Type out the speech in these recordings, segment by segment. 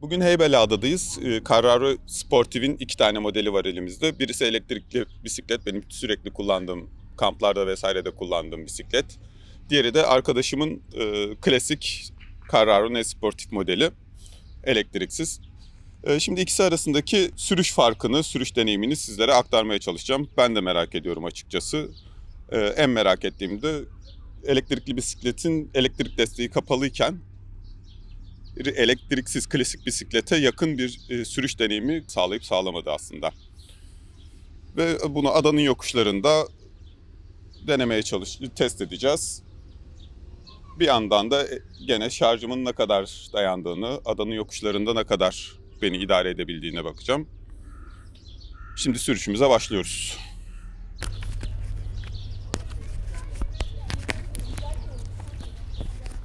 Bugün Heybeliada'dayız. Carraro Sportive'in 2 tane modeli var elimizde. Birisi elektrikli bisiklet, benim sürekli kullandığım, kamplarda vesairede kullandığım bisiklet. Diğeri de arkadaşımın klasik Carraro Ne Sportif modeli, elektriksiz. Şimdi ikisi arasındaki sürüş farkını, sürüş deneyimini sizlere aktarmaya çalışacağım. Ben de merak ediyorum açıkçası. En merak ettiğim de elektrikli bisikletin elektrik desteği kapalıyken elektriksiz klasik bisiklete yakın bir sürüş deneyimi sağlayıp sağlamadı aslında. Ve bunu adanın yokuşlarında test edeceğiz. Bir yandan da gene şarjımın ne kadar dayandığını, adanın yokuşlarında ne kadar beni idare edebildiğine bakacağım. Şimdi sürüşümüze başlıyoruz.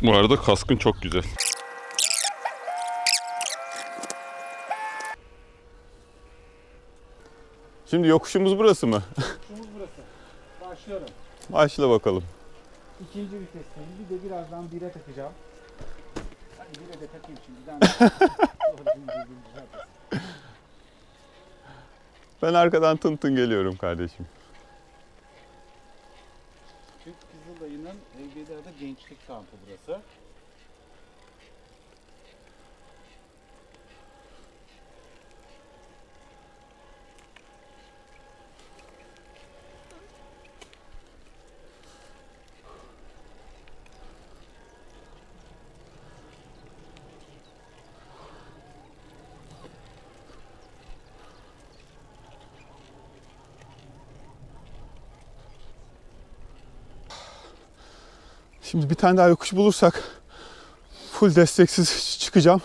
Bu arada kaskın çok güzel. Şimdi yokuşumuz burası mı? Yokuşumuz burası. Başlıyorum. Başla bakalım. İkinci vitesteyim. Bir de birazdan 1'e takacağım. Hadi 1'e de takayım şimdiden. Ben arkadan tın tın geliyorum kardeşim. Türk Kızılayı'nın Heybeliada Gençlik Kampı burası. Şimdi bir tane daha yokuş bulursak full desteksiz çıkacağım.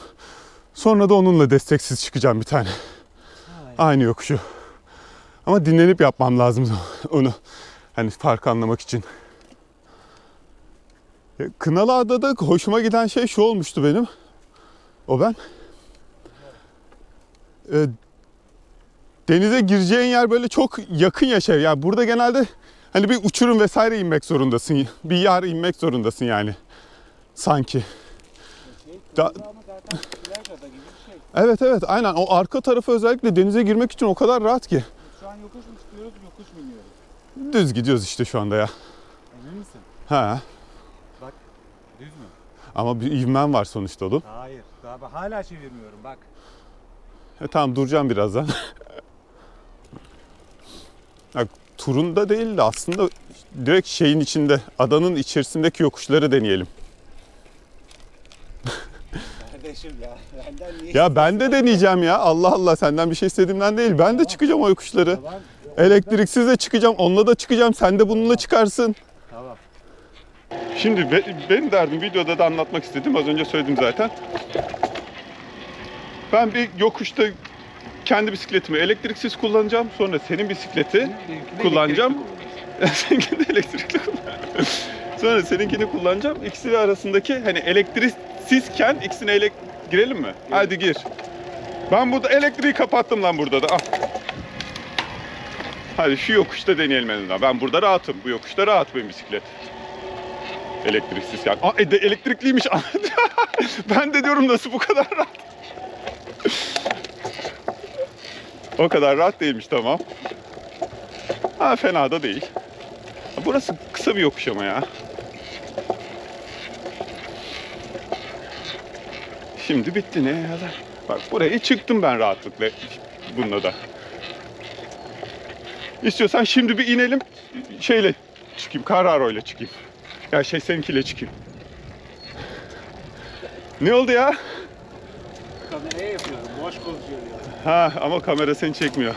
Sonra da onunla desteksiz çıkacağım bir tane. Aynı yokuşu. Ama dinlenip yapmam lazım onu. Hani farkı anlamak için. Kınalıada'da hoşuma giden şey şu olmuştu benim. Denize gireceğin yer böyle çok yakın ya şey. Yani burada genelde hani bir uçurum vesaire inmek zorundasın. Bir yer inmek zorundasın yani. Sanki. Ama zaten plajada gibi bir şey. Evet aynen. O arka tarafı özellikle denize girmek için o kadar rahat ki. Şu an yokuş mu çıkıyoruz, yokuş mu iniyoruz? Düz gidiyoruz işte şu anda ya. Emin misin? Ha. Bak, düz mü? Ama bir ivmen var sonuçta oğlum. Hayır, daha ben hala çevirmiyorum bak. Tamam duracağım birazdan. Ya, turunda değil de aslında direkt şeyin içinde, adanın içerisindeki yokuşları deneyelim. Kardeşim ya, benden niye? Ya ben de deneyeceğim ya. Allah Allah, senden bir şey istediğimden değil. Ben de çıkacağım o yokuşları. Tamam. Elektriksiz de çıkacağım, onunla da çıkacağım. Sen de bununla çıkarsın. Tamam. Şimdi benim derdim, videoda da anlatmak istedim. Az önce söyledim zaten. Ben bir yokuşta kendi bisikletimi elektriksiz kullanacağım. Sonra senin bisikleti kullanacağım. Seninkini de elektrikli kullanacağım. Sonra seninkini kullanacağım. İkisi arasındaki hani elektriksizken ikisine girelim mi? Hadi gir. Ben burada elektriği kapattım lan burada da. Al. Hadi şu yokuşta deneyelim en azından. Ben burada rahatım. Bu yokuşta rahat benim bisiklet. Elektriksizken. Elektrikliymiş. Ben de diyorum nasıl bu kadar rahat. O kadar rahat değilmiş, tamam. Ha, fena da değil. Burası kısa bir yokuş ama ya. Şimdi bitti ne ya da. Bak buraya çıktım ben rahatlıkla bununla da. İstiyorsan şimdi bir inelim, şeyle çıkayım, Carraro'yla çıkayım. Ya seninkiyle çıkayım. Ne oldu ya? Kameraya yapıyorum, boş konuşuyor ya. Ha, ama kamera seni çekmiyor.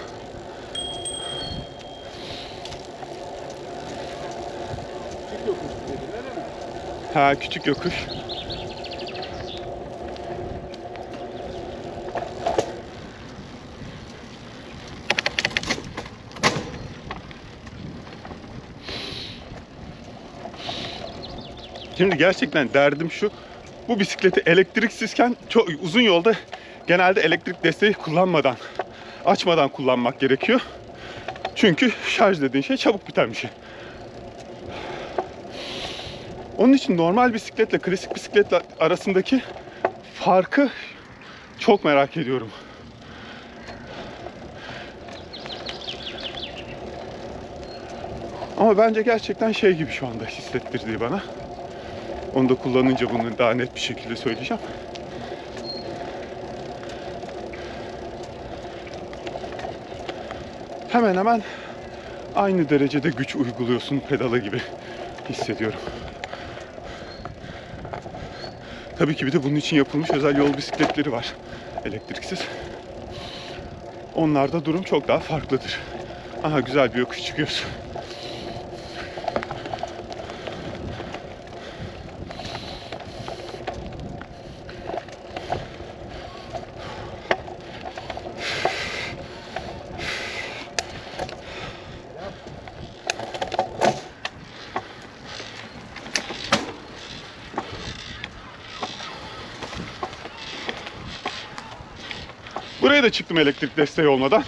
Küçük yokuş dediler mi? Ha, küçük yokuş. Şimdi gerçekten derdim şu. Bu bisikleti elektriksizken çok uzun yolda genelde elektrik desteği açmadan kullanmak gerekiyor. Çünkü şarj dediğin şey çabuk biten bir şey. Onun için normal bisikletle klasik bisikletle arasındaki farkı Çok merak ediyorum. Ama bence gerçekten şey gibi şu anda hissettirdiği bana. Onu da kullanınca bunu daha net bir şekilde söyleyeceğim. Hemen hemen aynı derecede güç uyguluyorsun pedala gibi hissediyorum. Tabii ki bir de bunun için yapılmış özel yol bisikletleri var. Elektriksiz. Onlarda durum çok daha farklıdır. Aha, güzel bir yokuş çıkıyoruz. Buraya da çıktım elektrik desteği olmadan.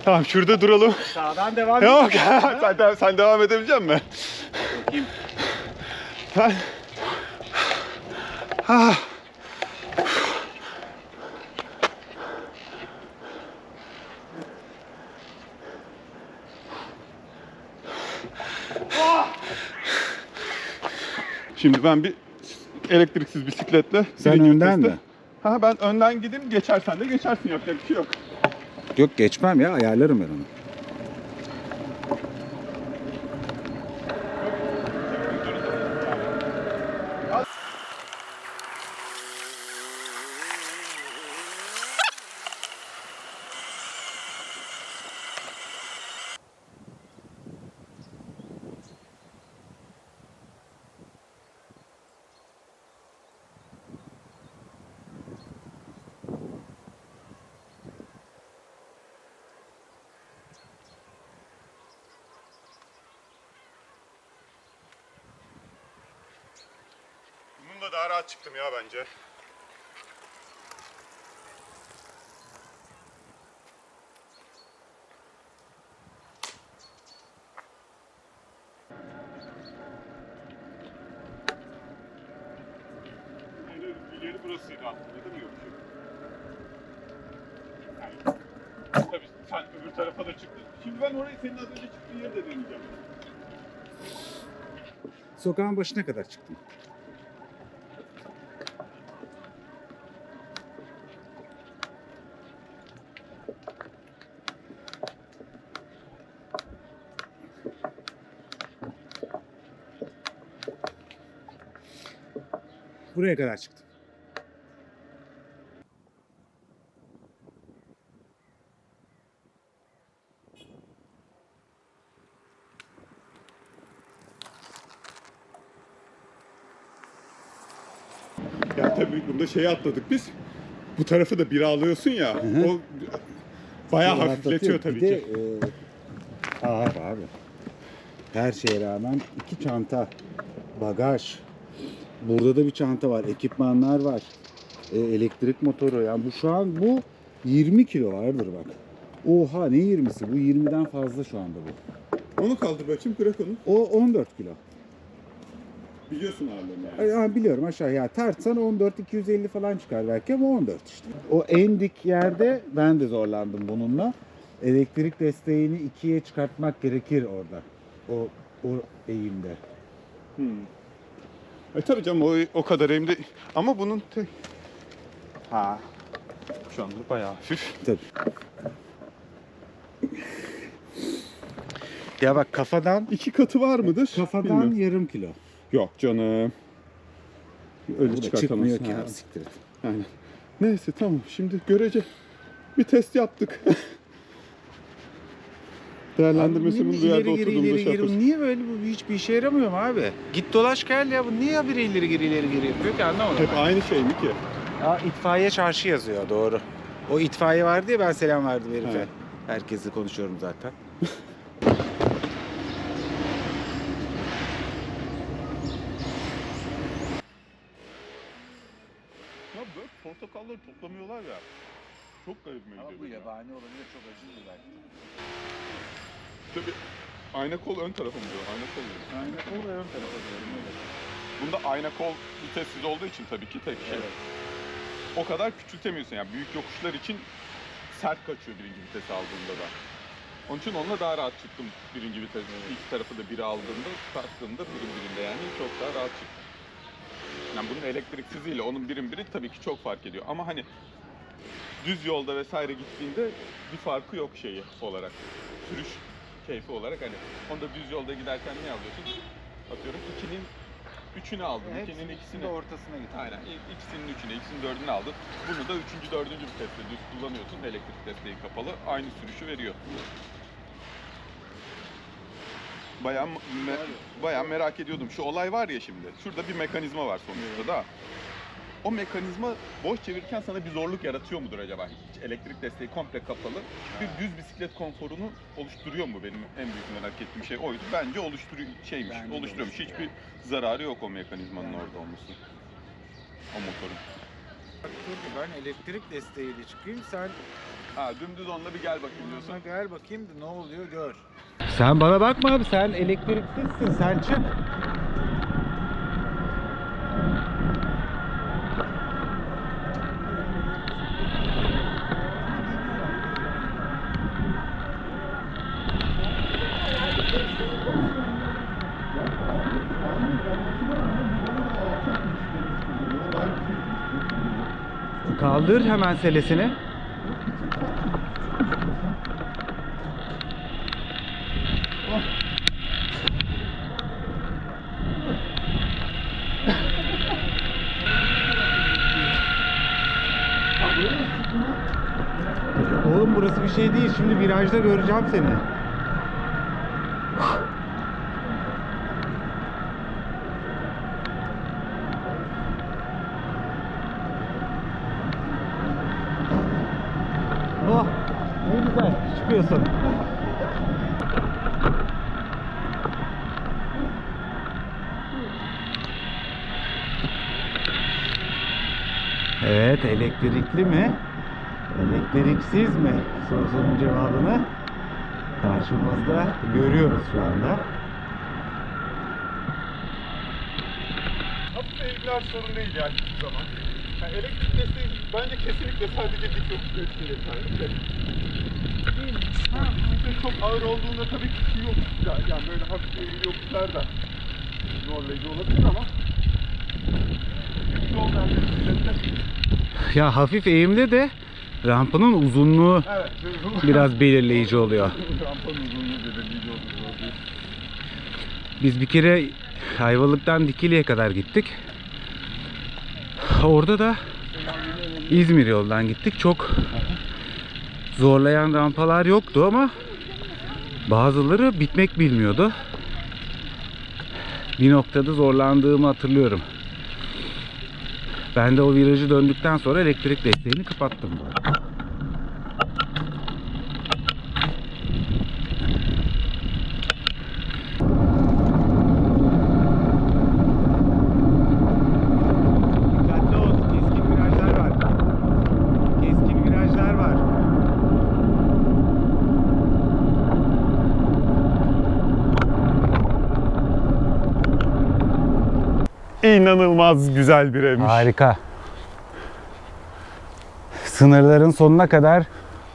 Tamam, şurada duralım. Sağdan devam Yok, sen devam edebilecek misin? Bakayım. Ben... Ah. Şimdi ben bir elektriksiz bisikletle... Sen birinci önden viteste- mi? Ha, ben önden gideyim, geçersen de geçersin, yapacak bir şey yok. Yok, geçmem ya, ayarlarım ben onu. Bununla daha rahat çıktım ya bence. Yeri burasıydı aslında, değil mi yokuşu? Yani, tabii sen öbür tarafa da çıktın. Şimdi ben orayı senin az önce çıktığın yeri de deneyeceğim. Sokağın başına kadar çıktım. Buraya kadar çıktım. Ya tabii bunda şeyi atladık biz. Bu tarafı da biri alıyorsun ya. hı. O bayağı Rahatlatıyor. hafifletiyor tabii Bir de, ki. ağır abi. Her şeye rağmen 2 çanta, bagaj. Burada da bir çanta var, ekipmanlar var. Elektrik motoru. Yani bu şu an bu 20 kilo vardır bak. Oha, ne 20'si? Bu 20'den fazla şu anda bu. Onu kaldır bakayım, bırak onu. O 14 kilo. Biliyorsun ağırlığını yani. Yani biliyorum, aşağı ya tartsan 14-250 falan çıkar belki ama 14 işte. O en dik yerde ben de zorlandım bununla. Elektrik desteğini 2'ye çıkartmak gerekir orada. O eğimde. Tabii canım, o kadar eğimde. Ama bunun şu anda bayağı hafif. Tabii. Ya bak, kafadan 2 katı var mıdır? Bilmiyorum. yarım kilo. Yok canım. Öyle Bu da çıkartamazsın. çıkmıyor ki Ha. abi, siktir et. Aynen. Neyse, tamam, şimdi görece bir test yaptık. Değerlendirmesini Abi, bu yerde ileri geri, oturduğumda ileri şey geri. yaparız. Niye böyle, bu hiçbir işe yaramıyor mu abi? Git dolaş gel ya, bu niye habire ileri geri yapıyor ki, anlamadım. Hep aynı şey mi ki? Aa, itfaiye çarşı yazıyor, doğru. O itfaiye vardı ya, ben selam verdim herife. Evet. Herkesle konuşuyorum zaten. Ya böyle portakalları toplamıyorlar ya. Çok garibime gidiyor. benim ya. yabani olabilir, çok acı belki. Tabii ayna kol ön tarafı mı diyor? Ayna kol diyor. Aynen, o da ön tarafa diyorum, evet. Bunda ayna kol vitessiz olduğu için tabii ki tek şey. Evet. O kadar küçültemiyorsun yani büyük yokuşlar için sert kaçıyor birinci vites aldığında da. Onun için onunla daha rahat çıktım birinci vites. İlk tarafı da biri aldığımda, taktığımda birinde yani çok daha rahat çıktım. Yani bunun elektriksiziyle onun biri tabii ki çok fark ediyor. Ama hani düz yolda vesaire gittiğinde bir farkı yok şeyi olarak. Sürüş keyfi olarak hani onda düz yolda giderken ne alıyorsun? Atıyorum 2'nin 3'ünü aldın, 2'nin ikisini. de ortasına gitti. Aynen. İkisinin 3'ünü, ikisinin 4'ünü aldın. Bunu da 3. 4. viteste düz kullanıyorsun. Elektrik desteği kapalı. Aynı sürüşü veriyor. Bayağı merak ediyordum. Şu olay var ya şimdi. Şurada bir mekanizma var sonuçta da. O mekanizma boş çevirirken sana bir zorluk yaratıyor mudur acaba? Hiç elektrik desteği komple kapalı. Bir düz bisiklet konforunu oluşturuyor mu? Benim en büyük merak ettiğim şey oydu. Bence oluşturuyormuş. Hiçbir zararı yok o mekanizmanın orada olması. O motorun. Ben elektrik desteğiyle çıkayım, sen Ha dümdüz onunla bir gel bakayım diyorsun. gel bakayım da ne oluyor gör. Sen bana bakma abi, sen elektriksizsin, sen çık. Kaldır hemen selesini. Oğlum burası bir şey değil. Şimdi virajda göreceğim seni. Oh, ne güzel çıkıyorsun. Evet, elektrikli mi? Elektriksiz mi? Sorusunun cevabını karşımızda görüyoruz şu anda. Hafif eğimler sorun değil yani hiçbir zaman. Yani elektrik desteği bence kesinlikle sadece dik yokuş desteğiyle sahip. Çok ağır olduğunda tabii ki şey yok. Yani böyle hafif eğimli yokuşlar da zorlayıcı olabilir ama yoldan Ya hafif eğimde de rampanın uzunluğu evet, biraz belirleyici oluyor. rampanın uzunluğu belirleyici oluyor. Biz bir kere Ayvalık'tan Dikili'ye kadar gittik. Orada da İzmir yoldan gittik. Çok zorlayan rampalar yoktu ama bazıları bitmek bilmiyordu. Bir noktada zorlandığımı hatırlıyorum. Ben de o virajı döndükten sonra elektrik desteğini kapattım. Dikkatli ol, keskin virajlar var. Keskin virajlar var. İnanılmaz güzel bir evmiş. Harika. Sınırların sonuna kadar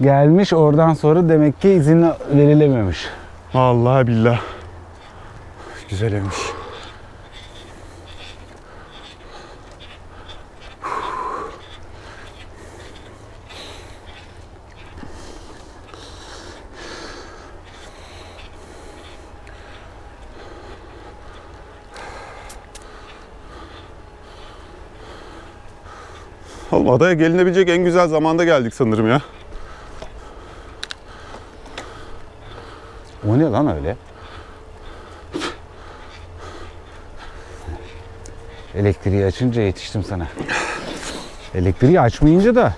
gelmiş, oradan sonra demek ki izin verilememiş. Vallahi billah. Güzel evmiş. Oğlum adaya gelinebilecek en güzel zamanda geldik sanırım ya. O ne lan öyle? Elektriği açınca yetiştim sana. Elektriği açmayınca da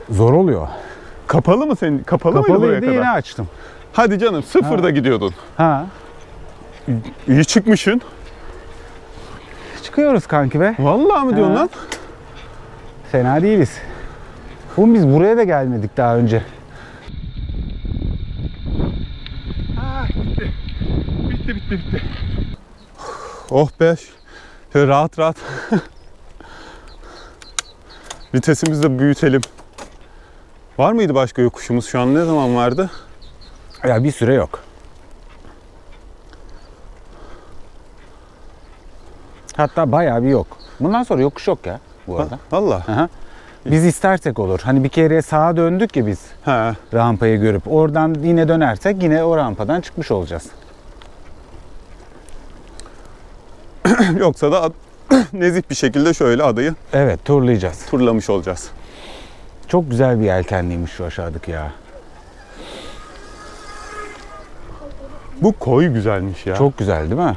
zor oluyor. Kapalı mı senin? Kapalı mıydı buraya Kapalıydı, kadar? yine açtım. Hadi canım, sıfırda gidiyordun. Ha. İyi çıkmışsın. Çıkıyoruz kanki be. Vallahi mı diyorsun Ha. lan? Fena değiliz. Oğlum biz buraya da gelmedik daha önce. Bitti. Oh be. Şöyle rahat rahat. Vitesimizi de büyütelim. Var mıydı başka yokuşumuz? Şu an ne zaman vardı? Ya bir süre yok. Hatta bayağı bir yok. Bundan sonra yokuş yok ya bu arada. Valla. Aha. Biz istersek olur. Hani bir kere sağa döndük ya biz He. rampayı görüp. Oradan yine dönersek yine o rampadan çıkmış olacağız. Yoksa da nezih bir şekilde şöyle adayı Evet, turlayacağız. turlamış olacağız. Çok güzel bir yelkenliymiş şu aşağıdaki ya. Bu koy güzelmiş ya. Çok güzel değil mi?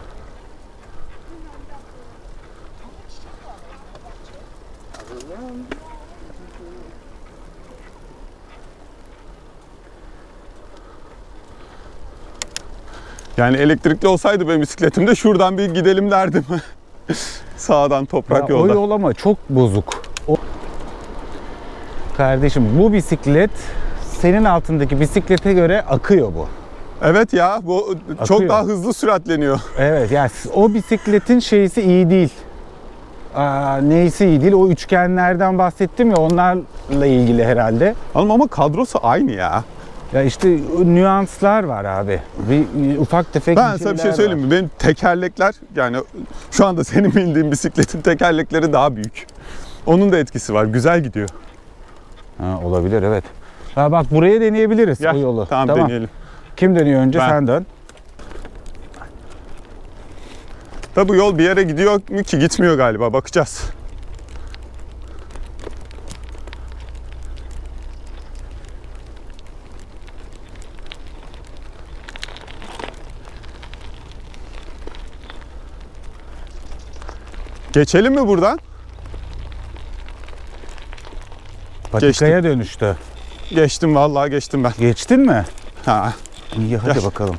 Yani elektrikli olsaydı benim bisikletimde şuradan bir gidelim derdim. Sağdan toprak Ya o yolda. yol ama çok bozuk. Kardeşim bu bisiklet senin altındaki bisiklete göre akıyor bu. Evet ya, bu çok Akıyor. daha hızlı süratleniyor. Evet yani o bisikletin şeysi iyi değil. Neyse iyi değil. O üçgenlerden bahsettim ya, onlarla ilgili herhalde. Ama kadrosu aynı ya. Ya işte nüanslar var abi. Bir ufak tefek Ben sana bir şey şeyler söyleyeyim var. mi? Benim tekerlekler, yani şu anda senin bindiğin bisikletin tekerlekleri daha büyük. Onun da etkisi var. Güzel gidiyor. Ha, olabilir evet. Ha, bak buraya deneyebiliriz Gel, o yolu. Tamam, deneyelim. Kim dönüyor önce? Ben. Sen dön. Da bu yol bir yere gidiyor mu ki? Gitmiyor galiba. Bakacağız. Geçelim mi buradan? Patikaya dönüştü. Geçtim, vallahi geçtim ben. Geçtin mi? Ha. İyi hadi Gel. bakalım.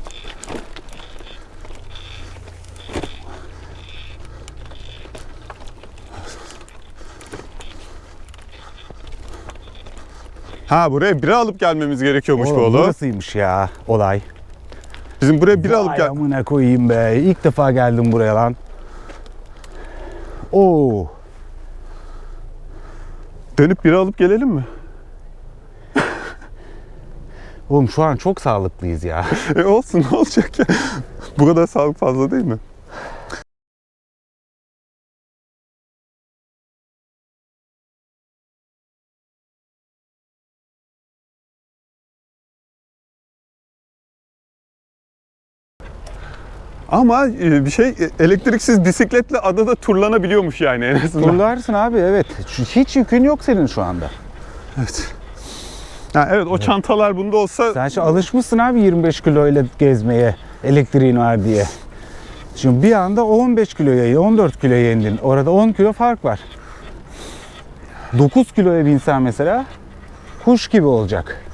Ha, buraya bira alıp gelmemiz gerekiyormuş bu Oğlum, oğlum. burasıymış ya olay. Bizim buraya bira alıp Vay gel. amına koyayım be. İlk defa geldim buraya lan. Oo. Dönüp bira alıp gelelim mi? Oğlum şu an çok sağlıklıyız ya. Olsun, ne olacak ya? Bu kadar sağlık fazla değil mi? Ama bir şey, elektriksiz bisikletle adada turlanabiliyormuş yani en azından. Turlarsın abi evet. Hiç yükün yok senin şu anda. Evet. Ha, evet, o çantalar bunda olsa Sen şimdi alışmışsın abi 25 kiloyla gezmeye, elektriğin var diye. Şimdi bir anda 15 kiloya, 14 kiloya indin. Orada 10 kilo fark var. 9 kiloya binsen mesela kuş gibi olacak.